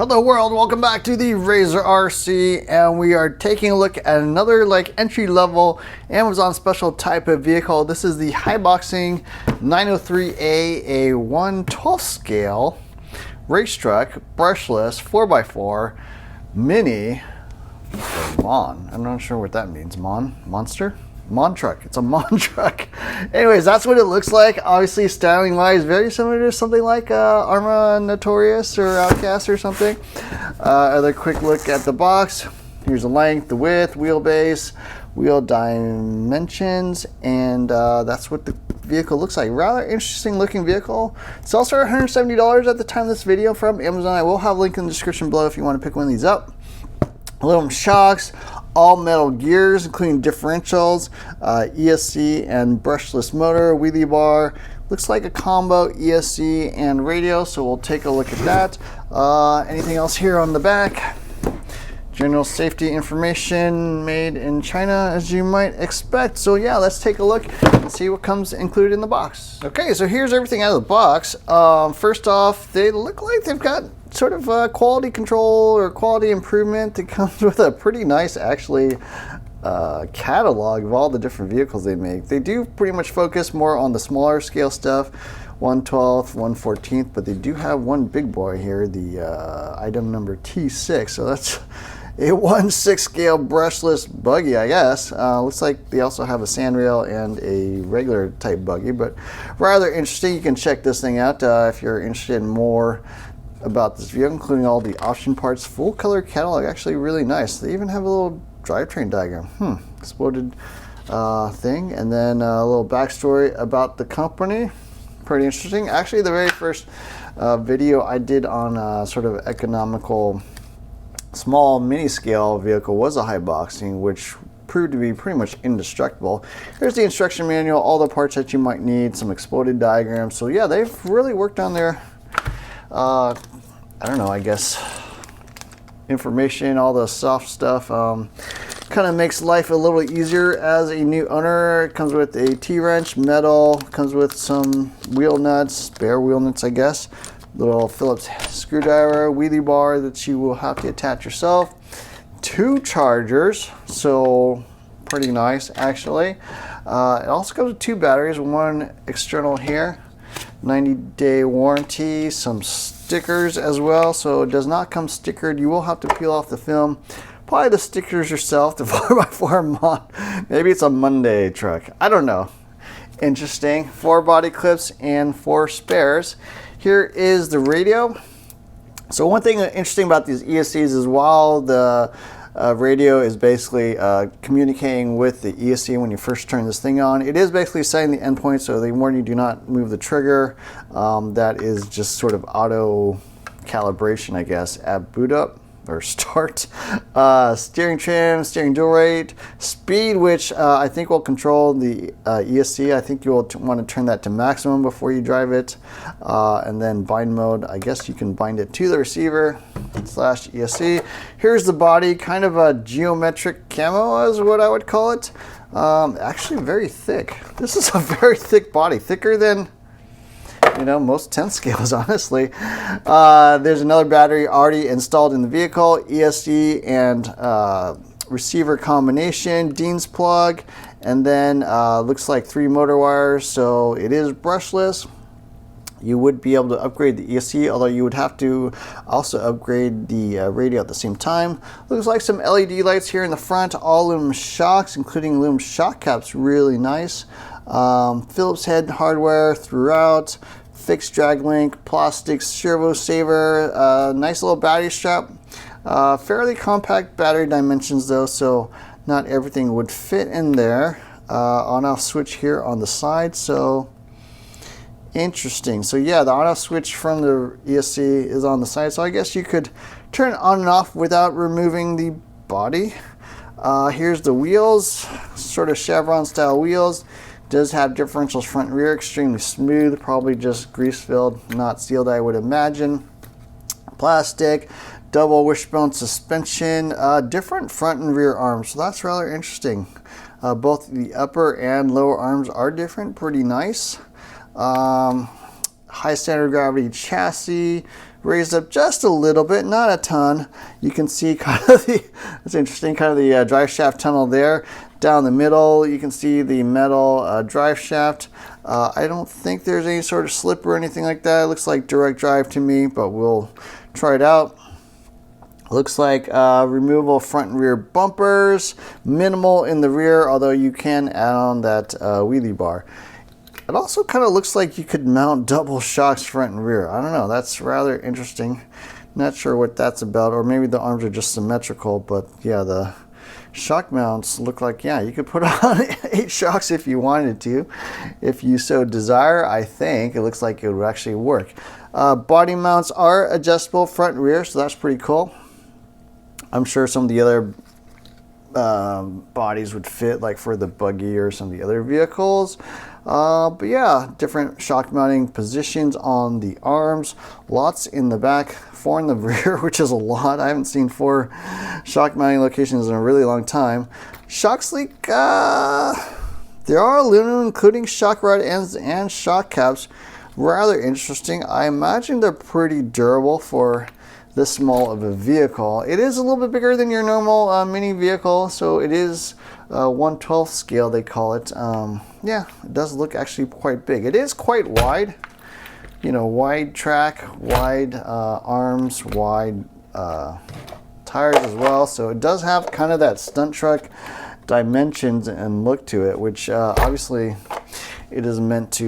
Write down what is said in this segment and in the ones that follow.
Hello world, welcome back to the Razor RC, and we are taking a look at another entry-level Amazon special type of vehicle. This is the Haiboxing 903A, a 1/12 scale race truck, brushless 4x4 mini, or Mon. I'm not sure what that means. Monster? Mon truck. It's a Mon truck. Anyways, that's what it looks like. Obviously, styling wise, very similar to something like Arma Notorious or Outcast or something. Another quick look at the box. Here's the length, the width, wheelbase, wheel dimensions, and that's what the vehicle looks like. Rather interesting looking vehicle. It's also $170 at the time of this video from Amazon. I will have a link in the description below if you want to pick one of these up. Aluminum shocks, all metal gears, including differentials, ESC and brushless motor, wheelie bar. Looks like a combo ESC and radio, so we'll take a look at that. Anything else here on the back? General safety information, made in China, as you might expect. So yeah, let's take a look and see what comes included in the box. Okay, so here's everything out of the box. First off, they look like they've got sort of quality control or quality improvement. It comes with a pretty nice, actually, catalog of all the different vehicles they make. They do pretty much focus more on the smaller scale stuff, 1/12, 1/14, but they do have one big boy here, the item number T6. So that's a 1/6 scale brushless buggy, I guess. Looks like they also have a sandrail and a regular type buggy, but rather interesting. You can check this thing out if you're interested in more about this vehicle, including all the option parts. Full color catalog, actually really nice. They even have a little drivetrain diagram. Exploded thing, and then a little backstory about the company. Pretty interesting. Actually, the very first video I did on sort of economical small mini scale vehicle was a Haiboxing, which proved to be pretty much indestructible. Here's the instruction manual, all the parts that you might need, some exploded diagrams. So yeah, they've really worked on their I don't know, I guess information, all the soft stuff. Kind of makes life a little easier as a new owner. It comes with a T-wrench, metal, comes with some wheel nuts, spare wheel nuts, I guess. Little Phillips screwdriver, wheelie bar that you will have to attach yourself. 2 chargers, so pretty nice actually. It also comes with 2 batteries, one external here. 90-day warranty, some stickers as well, so it does not come stickered. You will have to peel off the film, apply the stickers yourself. The 4x4 Mon, maybe it's a Monday truck, I don't know. Interesting. 4 body clips and 4 spares. Here is the radio. So one thing interesting about these ESCs is while the radio is basically communicating with the ESC when you first turn this thing on, it is basically setting the endpoint, so they warn you do not move the trigger. That is just sort of auto calibration, I guess, at boot up or start. Steering trim, steering dual rate, speed, which I think will control the ESC. I think you will want to turn that to maximum before you drive it. And then bind mode, I guess you can bind it to the receiver / ESC. Here's the body, kind of a geometric camo is what I would call it. Actually very thick. This is a very thick body, thicker than most 10 scales, honestly. There's another battery already installed in the vehicle, ESC and receiver combination, Dean's plug, and then looks like 3 motor wires, so it is brushless. You would be able to upgrade the ESC, although you would have to also upgrade the radio at the same time. Looks like some LED lights here in the front, all aluminum shocks, including aluminum shock caps, really nice. Phillips head hardware throughout. Fixed drag link, plastic servo saver, nice little battery strap. Fairly compact battery dimensions though, so not everything would fit in there. On-off switch here on the side, so interesting. So yeah, the on-off switch from the ESC is on the side, so I guess you could turn it on and off without removing the body. Here's the wheels, sort of chevron style wheels. Does have differentials front and rear, extremely smooth, probably just grease filled, not sealed, I would imagine. Plastic, double wishbone suspension, different front and rear arms, so that's rather interesting. Both the upper and lower arms are different, pretty nice. high standard gravity chassis, raised up just a little bit, not a ton. You can see kind of the, that's interesting, kind of the drive shaft tunnel there. Down the middle, you can see the metal drive shaft. I don't think there's any sort of slip or anything like that. It looks like direct drive to me, but we'll try it out. Looks like removable front and rear bumpers, minimal in the rear, although you can add on that wheelie bar. It also kind of looks like you could mount double shocks front and rear. I don't know, that's rather interesting. Not sure what that's about, or maybe the arms are just symmetrical, but yeah, the shock mounts look like, yeah, you could put on 8 shocks if you wanted to, if you so desire. I think it looks like it would actually work. Body mounts are adjustable front and rear, so that's pretty cool. I'm sure some of the other bodies would fit, like for the buggy or some of the other vehicles. But yeah, different shock mounting positions on the arms, lots in the back, 4 in the rear, which is a lot. I haven't seen 4 shock mounting locations in a really long time. Shock sleek, there are aluminum, including shock rod ends and shock caps. Rather interesting. I imagine they're pretty durable for this small of a vehicle. It is a little bit bigger than your normal mini vehicle, so it is 1/12 scale, they call it. Yeah, it does look actually quite big. It is quite wide, you know, wide track, wide arms, wide tires as well. So it does have kind of that stunt truck dimensions and look to it, which obviously it is meant to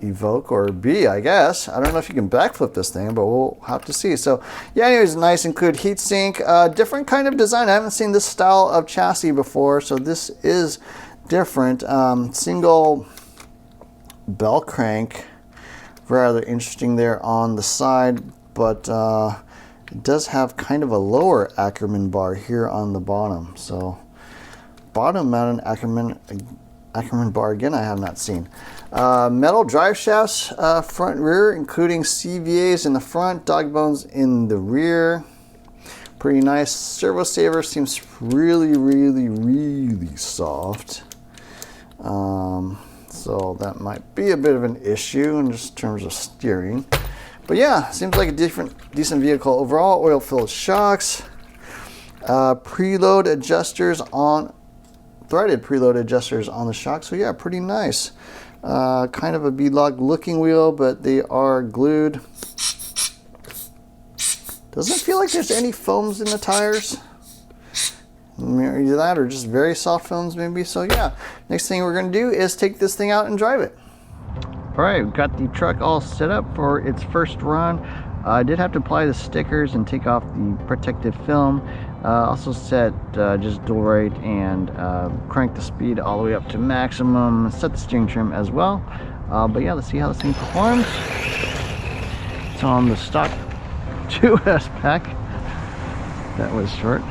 evoke or be, I guess. I don't know if you can backflip this thing, but we'll have to see. So yeah, anyways, nice include heat sink, different kind of design. I haven't seen this style of chassis before, so this is different. Single bell crank, rather interesting there on the side, but it does have kind of a lower Ackerman bar here on the bottom. So bottom mounted Ackerman bar again, I have not seen. Metal drive shafts, front and rear, including CVAs in the front, dog bones in the rear. Pretty nice. Servo saver seems really, really, really soft. So that might be a bit of an issue in just terms of steering. But yeah, seems like a decent vehicle overall. Oil-filled shocks. Preload adjusters on, threaded preload adjusters on the shock. So yeah, pretty nice. Kind of a beadlock looking wheel, but they are glued. Doesn't feel like there's any foams in the tires. Either that or just very soft foams maybe. So yeah, next thing we're going to do is take this thing out and drive it. All right, we've got the truck all set up for its first run. I did have to apply the stickers and take off the protective film. Also set just dual rate and crank the speed all the way up to maximum. Set the steering trim as well. But yeah, let's see how this thing performs. It's on the stock 2S pack. That was short.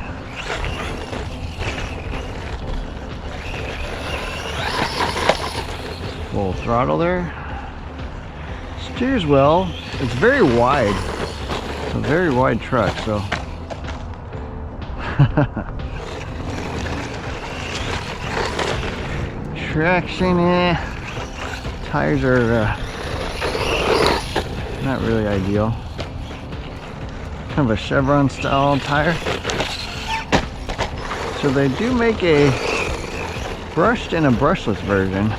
Full throttle there. Steers well. It's very wide. It's a very wide truck, so. Traction, tires are not really ideal. Kind of a chevron style tire. So they do make a brushed and a brushless version.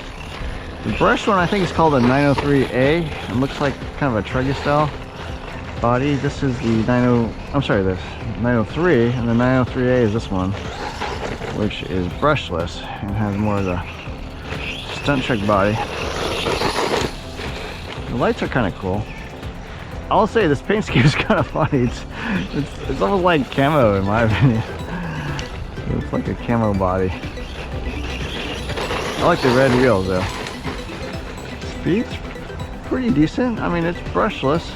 The brushed one I think is called a 903A. It looks like kind of a truggy style body. This is the 903, and the 903A is this one, which is brushless and has more of the stunt truck body. The lights are kind of cool. I'll say this paint scheme is kind of funny. It's almost like camo in my opinion. It's like a camo body. I like the red wheels though. Speed's pretty decent. I mean, it's brushless.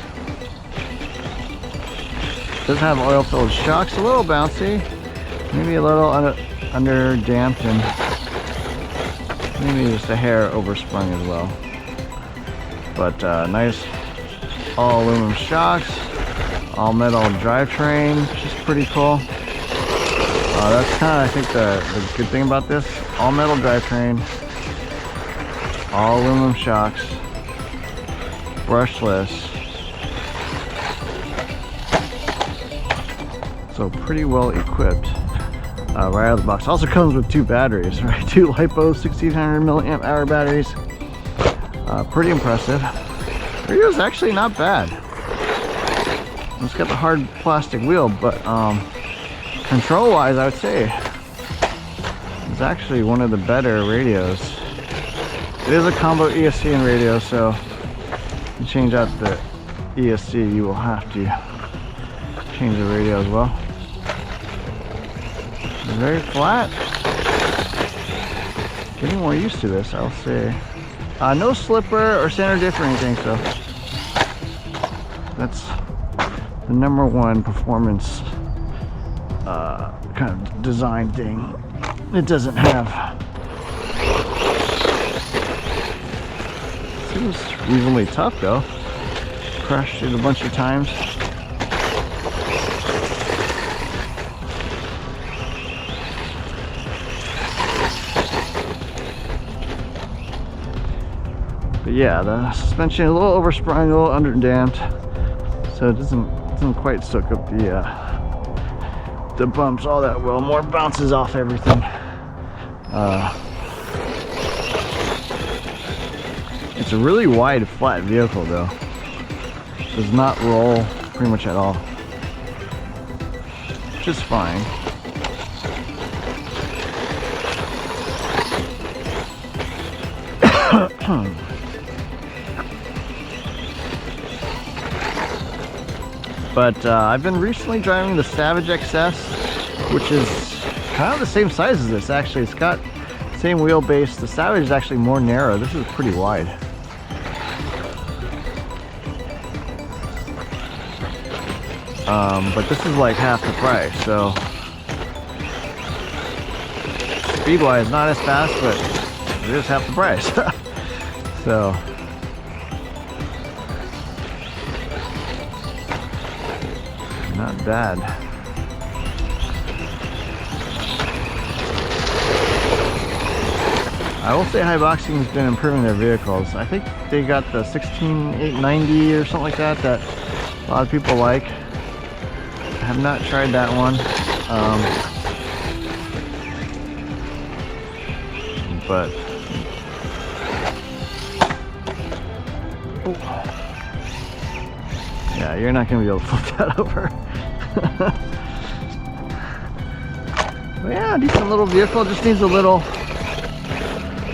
Doesn't have oil-filled shocks. A little bouncy. Maybe a little under damped and maybe just a hair oversprung as well. But nice all aluminum shocks, all metal drivetrain, which is pretty cool. That's kind of, I think, the good thing about this. All metal drivetrain, all aluminum shocks. brushless. So pretty well equipped right out of the box. Also comes with 2 batteries, right? 2 LiPos 1600 milliamp hour batteries. Pretty impressive. Radio's actually not bad. It's got the hard plastic wheel, but control-wise, I would say it's actually one of the better radios. It is a combo ESC and radio, so to change out the ESC, you will have to change the radio as well. It's very flat. Getting more used to this, I'll say. No slipper or center diff or anything, so that's the #1 performance kind of design thing it doesn't have. Seems reasonably tough though. Crashed it a bunch of times. But yeah, the suspension a little oversprung, a little underdamped, so it doesn't quite soak up the bumps all that well. More bounces off everything. It's a really wide, flat vehicle though. Does not roll pretty much at all, which is fine. But I've been recently driving the Savage XS, which is kind of the same size as this actually. It's got the same wheelbase. The Savage is actually more narrow. This is pretty wide. But this is like half the price, so speed-wise not as fast, but it is half the price. So not bad. I will say Haiboxing has been improving their vehicles. I think they got the 16890 or something like that that a lot of people like. I have not tried that one. But yeah, you're not going to be able to flip that over. But yeah, decent little vehicle. Just needs a little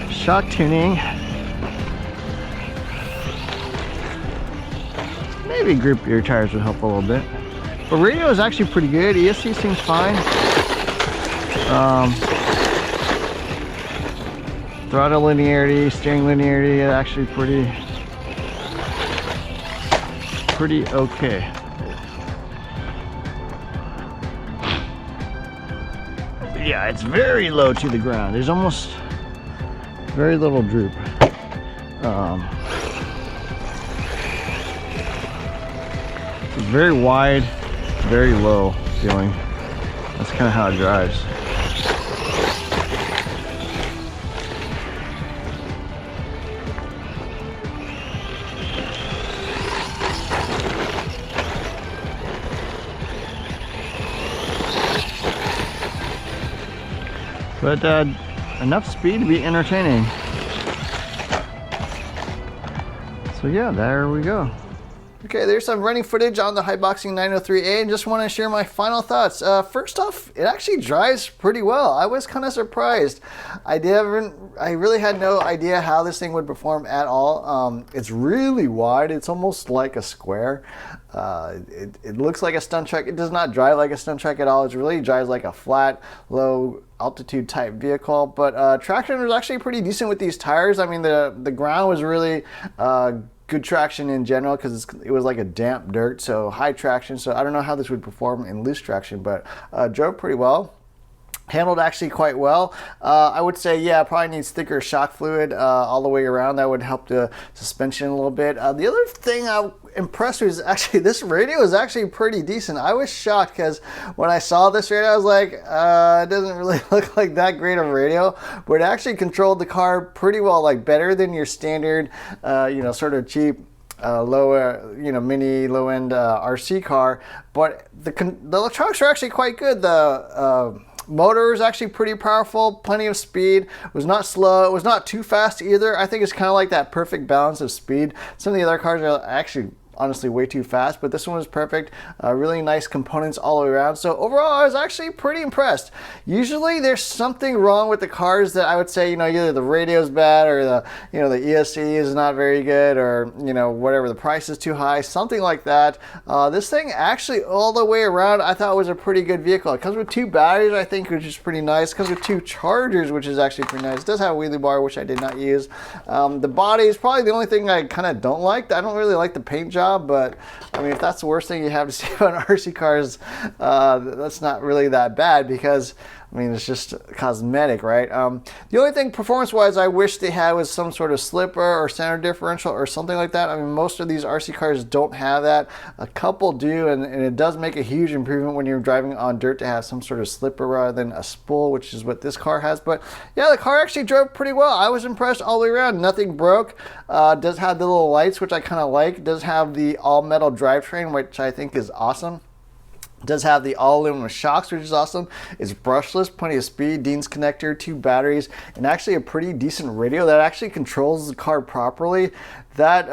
shock tuning. Maybe group your tires would help a little bit. But radio is actually pretty good. ESC seems fine. Throttle linearity, steering linearity, actually pretty okay. Yeah, it's very low to the ground. There's almost very little droop. It's very wide, very low feeling. That's kind of how it drives. But enough speed to be entertaining. So yeah, there we go. Okay, there's some running footage on the Haiboxing 903A, and just want to share my final thoughts. First off, it actually drives pretty well. I was kind of surprised. I really had no idea how this thing would perform at all. It's really wide. It's almost like a square. It looks like a stunt truck. It does not drive like a stunt truck at all. It really drives like a flat, low altitude type vehicle. But traction was actually pretty decent with these tires. I mean, the ground was really good traction in general because it was like a damp dirt, so high traction. So I don't know how this would perform in loose traction, but drove pretty well. Handled actually quite well. I would say, yeah, probably needs thicker shock fluid all the way around. That would help the suspension a little bit. The other thing I'm impressed with is actually this radio is actually pretty decent. I was shocked because when I saw this radio, I was like, it doesn't really look like that great of a radio, but it actually controlled the car pretty well, like better than your standard, you know, sort of cheap mini low-end RC car, but the electronics are actually quite good. The motor is actually pretty powerful, plenty of speed. It was not slow. It was not too fast either. I think it's kind of like that perfect balance of speed. Some of the other cars are actually honestly way too fast, but this one was perfect. Really nice components all the way around. So overall, I was actually pretty impressed. Usually there's something wrong with the cars that I would say, either the radio's bad or the ESC is not very good, or whatever, the price is too high, something like that. This thing actually all the way around I thought was a pretty good vehicle. It comes with 2 batteries, I think, which is pretty nice. It comes with 2 chargers, which is actually pretty nice. It does have a wheelie bar, which I did not use. The body is probably the only thing I kind of don't like. I don't really like the paint job. But I mean, if that's the worst thing you have to see about RC cars, that's not really that bad, because I mean, it's just cosmetic, right? The only thing performance-wise I wish they had was some sort of slipper or center differential or something like that. I mean, most of these RC cars don't have that. A couple do, and it does make a huge improvement when you're driving on dirt to have some sort of slipper rather than a spool, which is what this car has. But yeah, the car actually drove pretty well. I was impressed all the way around. Nothing broke. Does have the little lights, which I kind of like. Does have the all-metal drivetrain, which I think is awesome. Does have the all aluminum shocks, which is awesome. It's brushless, plenty of speed, Dean's connector, 2 batteries, and actually a pretty decent radio that actually controls the car properly. That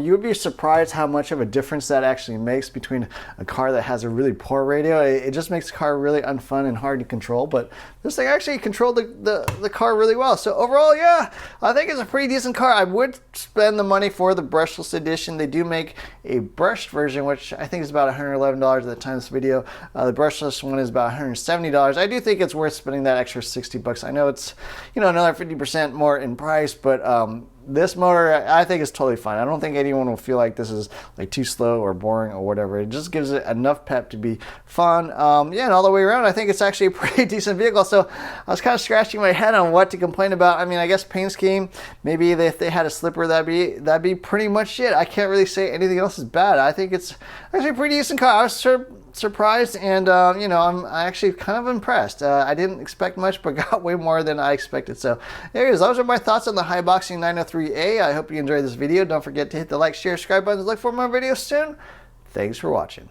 you would be surprised how much of a difference that actually makes between a car that has a really poor radio. It just makes the car really unfun and hard to control, but this thing actually controlled the car really well. So overall, yeah, I think it's a pretty decent car. I would spend the money for the brushless edition. They do make a brushed version, which I think is about $111 at the time of this video. The brushless one is about $170. I do think it's worth spending that extra $60. I know it's another 50% more in price, but this motor I think is totally fine. I don't think anyone will feel like this is like too slow or boring or whatever. It just gives it enough pep to be fun. Yeah, and all the way around, I think it's actually a pretty decent vehicle. So I was kind of scratching my head on what to complain about. I mean, I guess paint scheme, maybe if they had a slipper, that'd be pretty much it. I can't really say anything else is bad. I think it's actually a pretty decent car. I was surprised, and I'm actually kind of impressed. I didn't expect much, but got way more than I expected. So anyways, those are my thoughts on the Haiboxing 903A. I hope you enjoyed this video. Don't forget to hit the like, share, subscribe buttons. Look for more videos soon. Thanks for watching.